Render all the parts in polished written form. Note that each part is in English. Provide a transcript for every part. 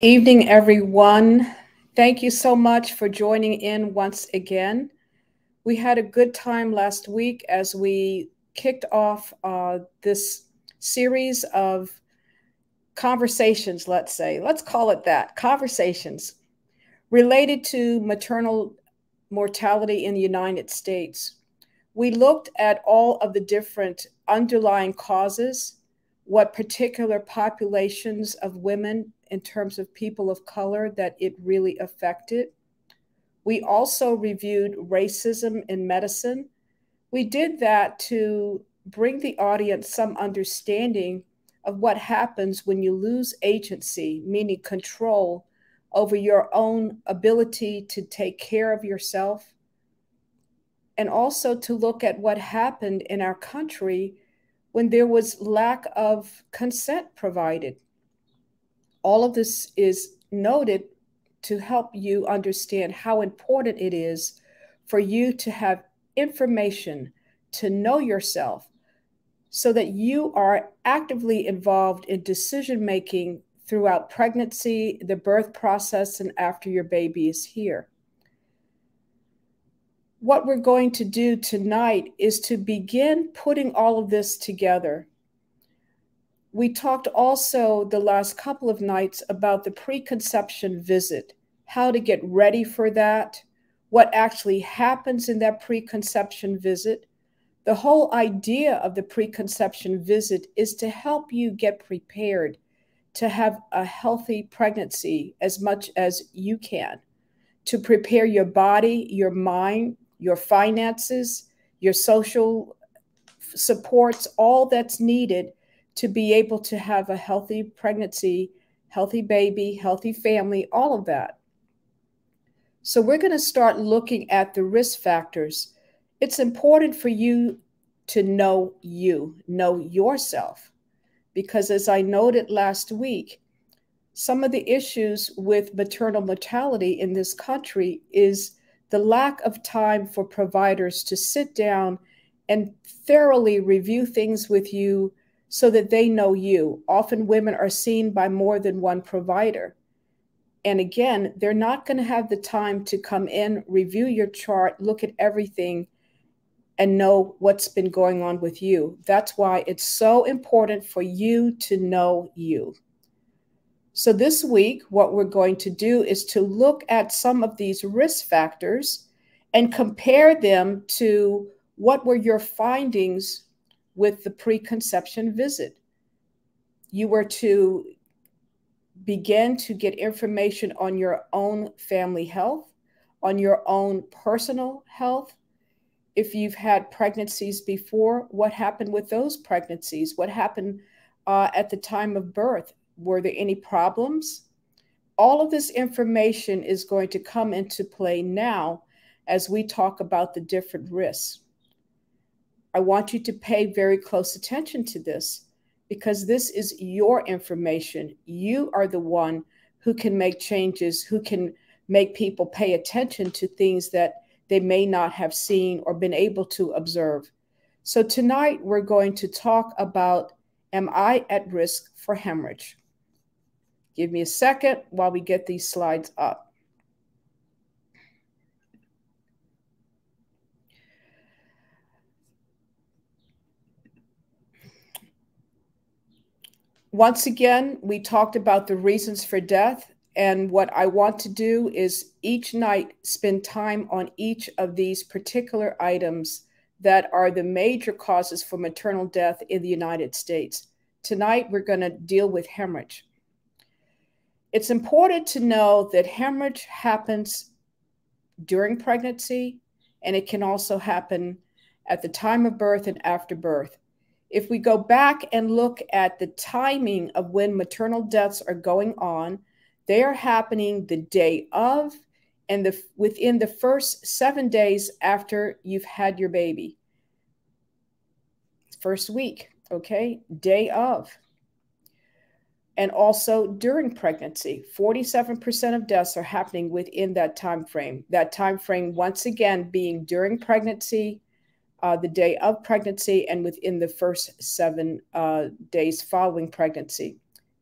Evening, everyone. Thank you so much for joining in once again. We had a good time last week as we kicked off this series of conversations, let's say. Let's call it that, conversations related to maternal mortality in the United States. We looked at all of the different underlying causes, what particular populations of women in terms of people of color that it really affected. We also reviewed racism in medicine. We did that to bring the audience some understanding of what happens when you lose agency, meaning control over your own ability to take care of yourself, and also to look at what happened in our country when there was lack of consent provided. All of this is noted to help you understand how important it is for you to have information, to know yourself, so that you are actively involved in decision making throughout pregnancy, the birth process, and after your baby is here. What we're going to do tonight is to begin putting all of this together. We talked also the last couple of nights about the preconception visit, how to get ready for that, what actually happens in that preconception visit. The whole idea of the preconception visit is to help you get prepared to have a healthy pregnancy as much as you can, to prepare your body, your mind, your finances, your social supports, all that's needed to be able to have a healthy pregnancy, healthy baby, healthy family, all of that. So we're going to start looking at the risk factors. It's important for you to know yourself, because as I noted last week, some of the issues with maternal mortality in this country is the lack of time for providers to sit down and thoroughly review things with you so that they know you. Often women are seen by more than one provider. And again, they're not going to have the time to come in, review your chart, look at everything, and know what's been going on with you. That's why it's so important for you to know you. So this week, what we're going to do is to look at some of these risk factors and compare them to what were your findings with the preconception visit. You were to begin to get information on your own family health, on your own personal health. If you've had pregnancies before, what happened with those pregnancies? What happened at the time of birth? Were there any problems? All of this information is going to come into play now as we talk about the different risks. I want you to pay very close attention to this because this is your information. You are the one who can make changes, who can make people pay attention to things that they may not have seen or been able to observe. So tonight we're going to talk about, am I at risk for hemorrhage? Give me a second while we get these slides up. Once again, we talked about the reasons for death. And what I want to do is each night spend time on each of these particular items that are the major causes for maternal death in the United States. Tonight, we're going to deal with hemorrhage. It's important to know that hemorrhage happens during pregnancy, and it can also happen at the time of birth and after birth. If we go back and look at the timing of when maternal deaths are going on, they are happening the day of and within the first 7 days after you've had your baby. First week, okay? Day of. And also during pregnancy, 47% of deaths are happening within that time frame. That time frame, once again, being during pregnancy, the day of pregnancy, and within the first 7 days following pregnancy.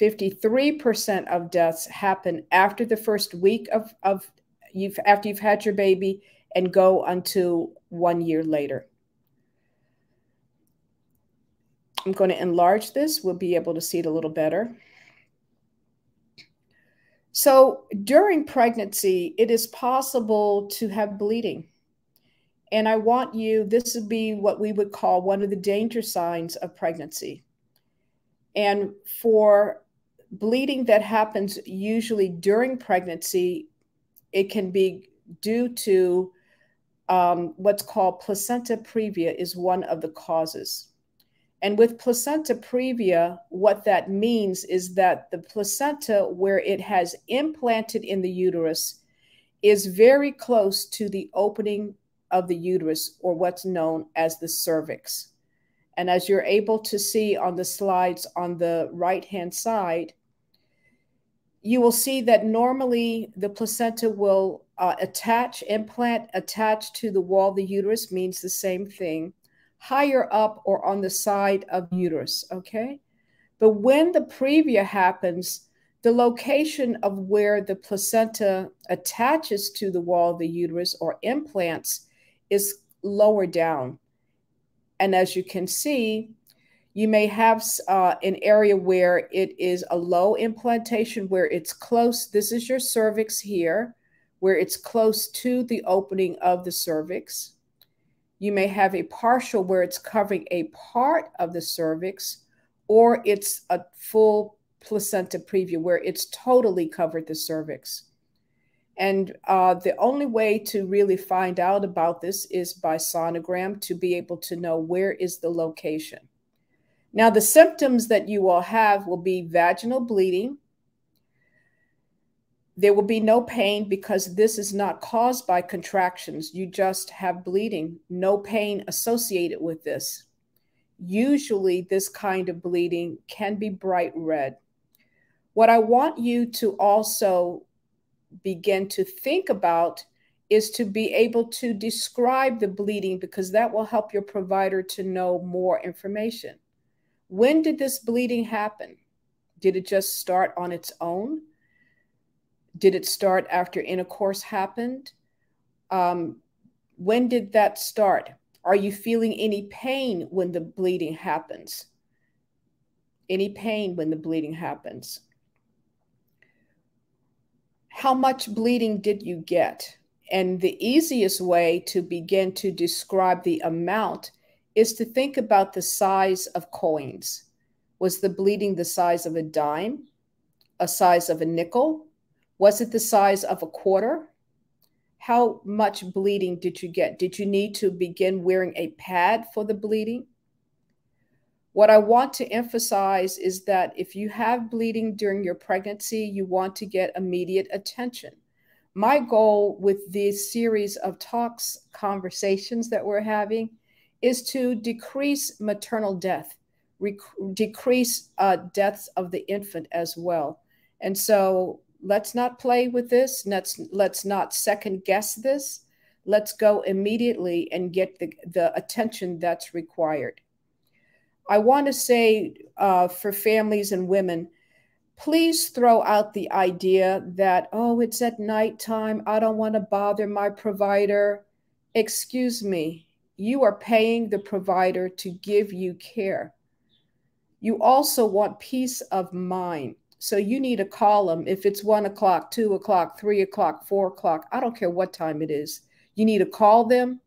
53% of deaths happen after the first week after you've had your baby and go until 1 year later. I'm going to enlarge this. We'll be able to see it a little better. So during pregnancy, it is possible to have bleeding. And I want you, this would be what we would call one of the danger signs of pregnancy. And for bleeding that happens usually during pregnancy, it can be due to what's called placenta previa is one of the causes. And with placenta previa, what that means is that the placenta, where it has implanted in the uterus, is very close to the opening of the uterus, or what's known as the cervix. And as you're able to see on the slides on the right-hand side, you will see that normally the placenta will implant attached to the wall of the uterus, means the same thing, higher up or on the side of the uterus, okay? But when the previa happens, the location of where the placenta attaches to the wall of the uterus or implants is lower down. And as you can see, you may have an area where it is a low implantation, where it's close. This is your cervix here, where it's close to the opening of the cervix. You may have a partial where it's covering a part of the cervix, or it's a full placenta previa where it's totally covered the cervix. And the only way to really find out about this is by sonogram, to be able to know where is the location. Now, the symptoms that you will have will be vaginal bleeding. There will be no pain because this is not caused by contractions. You just have bleeding, no pain associated with this. Usually, this kind of bleeding can be bright red. What I want you to also begin to think about is to be able to describe the bleeding, because that will help your provider to know more information. When did this bleeding happen? Did it just start on its own? Did it start after intercourse happened? When did that start? Are you feeling any pain when the bleeding happens? Any pain when the bleeding happens? How much bleeding did you get? And the easiest way to begin to describe the amount is to think about the size of coins. Was the bleeding the size of a dime, a size of a nickel? Was it the size of a quarter? How much bleeding did you get? Did you need to begin wearing a pad for the bleeding? What I want to emphasize is that if you have bleeding during your pregnancy, you want to get immediate attention. My goal with this series of talks, conversations that we're having, is to decrease maternal death, decrease deaths of the infant as well. And so let's not play with this. Let's not second guess this. Let's go immediately and get the attention that's required. I want to say for families and women, please throw out the idea that, oh, it's at nighttime, I don't want to bother my provider. Excuse me, you are paying the provider to give you care. You also want peace of mind. So you need to call them if it's 1 o'clock, 2 o'clock, 3 o'clock, 4 o'clock. I don't care what time it is. You need to call them,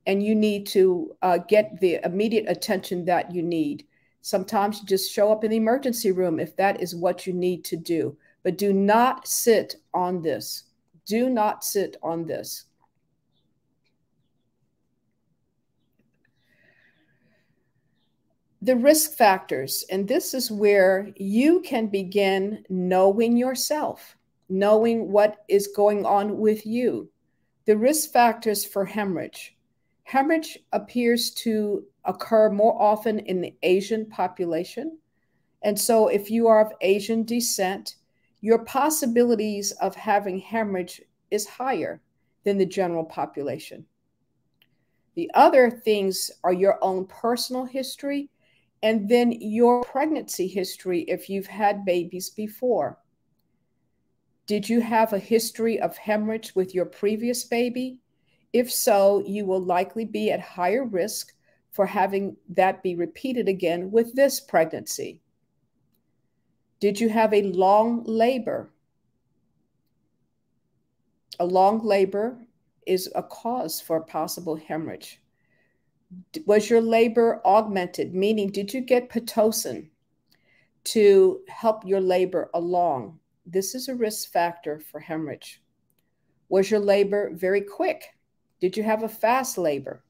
and you need to get the immediate attention that you need. Sometimes you just show up in the emergency room if that is what you need to do. But do not sit on this. Do not sit on this. The risk factors, and this is where you can begin knowing yourself, knowing what is going on with you. The risk factors for hemorrhage. Hemorrhage appears to occur more often in the Asian population. And so if you are of Asian descent, your possibilities of having hemorrhage is higher than the general population. The other things are your own personal history And then your pregnancy history, if you've had babies before. Did you have a history of hemorrhage with your previous baby? If so, you will likely be at higher risk for having that be repeated again with this pregnancy. Did you have a long labor? A long labor is a cause for possible hemorrhage. Was your labor augmented? Meaning, did you get Pitocin to help your labor along? This is a risk factor for hemorrhage. Was your labor very quick? Did you have a fast labor?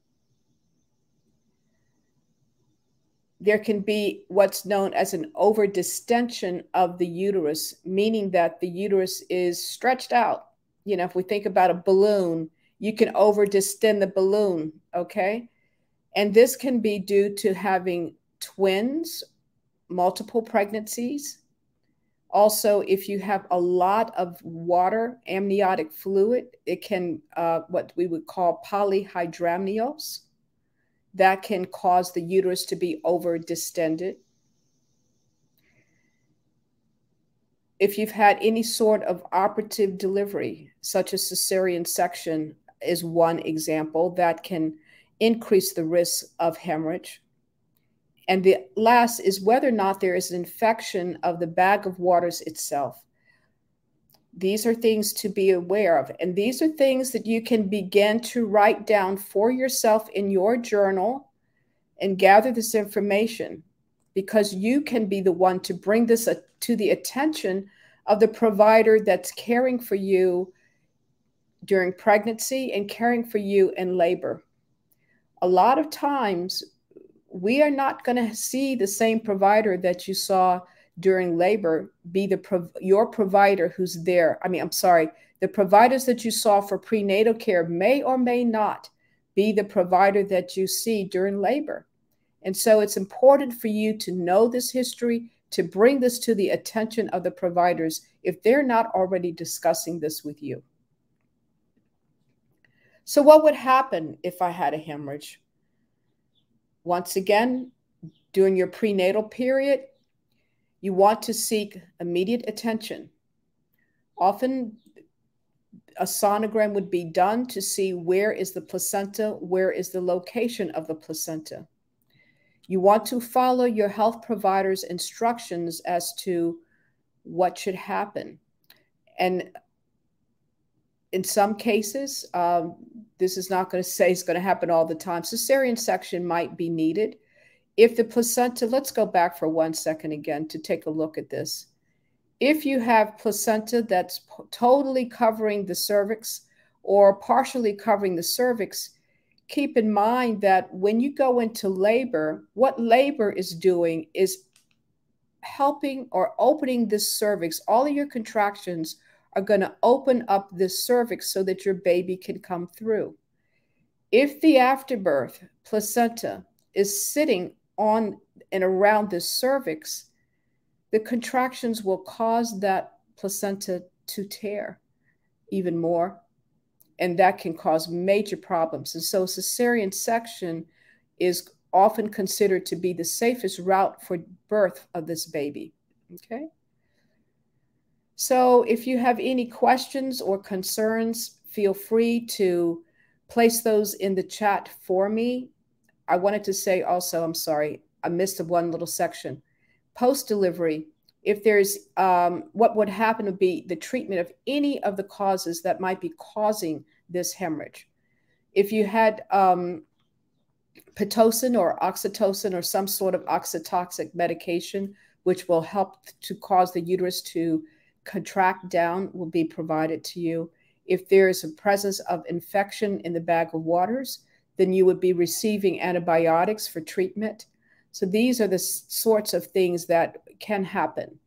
There can be what's known as an overdistension of the uterus, meaning that the uterus is stretched out. You know, if we think about a balloon, you can overdistend the balloon, okay? And this can be due to having twins, multiple pregnancies. Also, if you have a lot of water, amniotic fluid, it can, what we would call polyhydramnios, that can cause the uterus to be overdistended. If you've had any sort of operative delivery, such as cesarean section is one example that can increase the risk of hemorrhage. And the last is whether or not there is an infection of the bag of waters itself. These are things to be aware of. And these are things that you can begin to write down for yourself in your journal and gather this information, because you can be the one to bring this to the attention of the provider that's caring for you during pregnancy and caring for you in labor. A lot of times, we are not going to see the same provider that you saw during labor be your provider who's there. The providers that you saw for prenatal care may or may not be the provider that you see during labor. And so it's important for you to know this history, to bring this to the attention of the providers if they're not already discussing this with you. So what would happen if I had a hemorrhage? Once again, during your prenatal period, you want to seek immediate attention. Often, a sonogram would be done to see where is the placenta, where is the location of the placenta. You want to follow your health provider's instructions as to what should happen. And in some cases, this is not going to say it's going to happen all the time. Cesarean section might be needed. If the placenta, let's go back for 1 second again to take a look at this. If you have placenta that's totally covering the cervix or partially covering the cervix, keep in mind that when you go into labor, what labor is doing is helping or opening this cervix. All of your contractions are going to open up this cervix so that your baby can come through. If the afterbirth placenta is sitting on and around this cervix, the contractions will cause that placenta to tear even more, and that can cause major problems. And so cesarean section is often considered to be the safest route for birth of this baby, okay? So if you have any questions or concerns, feel free to place those in the chat for me. I wanted to say also, I'm sorry, I missed one little section. Post-delivery, if there's, what would happen would be the treatment of any of the causes that might be causing this hemorrhage. If you had Pitocin or oxytocin or some sort of oxytoxic medication, which will help to cause the uterus to contract down, will be provided to you. If there is a presence of infection in the bag of waters, then you would be receiving antibiotics for treatment. So these are the sorts of things that can happen.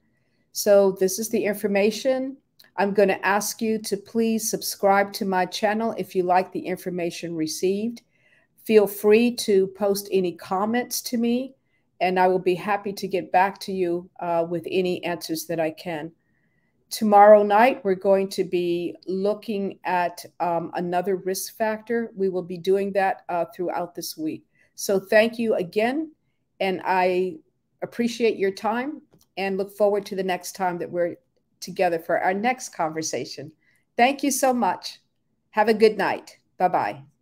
So this is the information. I'm going to ask you to please subscribe to my channel if you like the information received. Feel free to post any comments to me, and I will be happy to get back to you with any answers that I can. Tomorrow night, we're going to be looking at another risk factor. We will be doing that throughout this week. So thank you again, And I appreciate your time and look forward to the next time that we're together for our next conversation. Thank you so much. Have a good night. Bye-bye.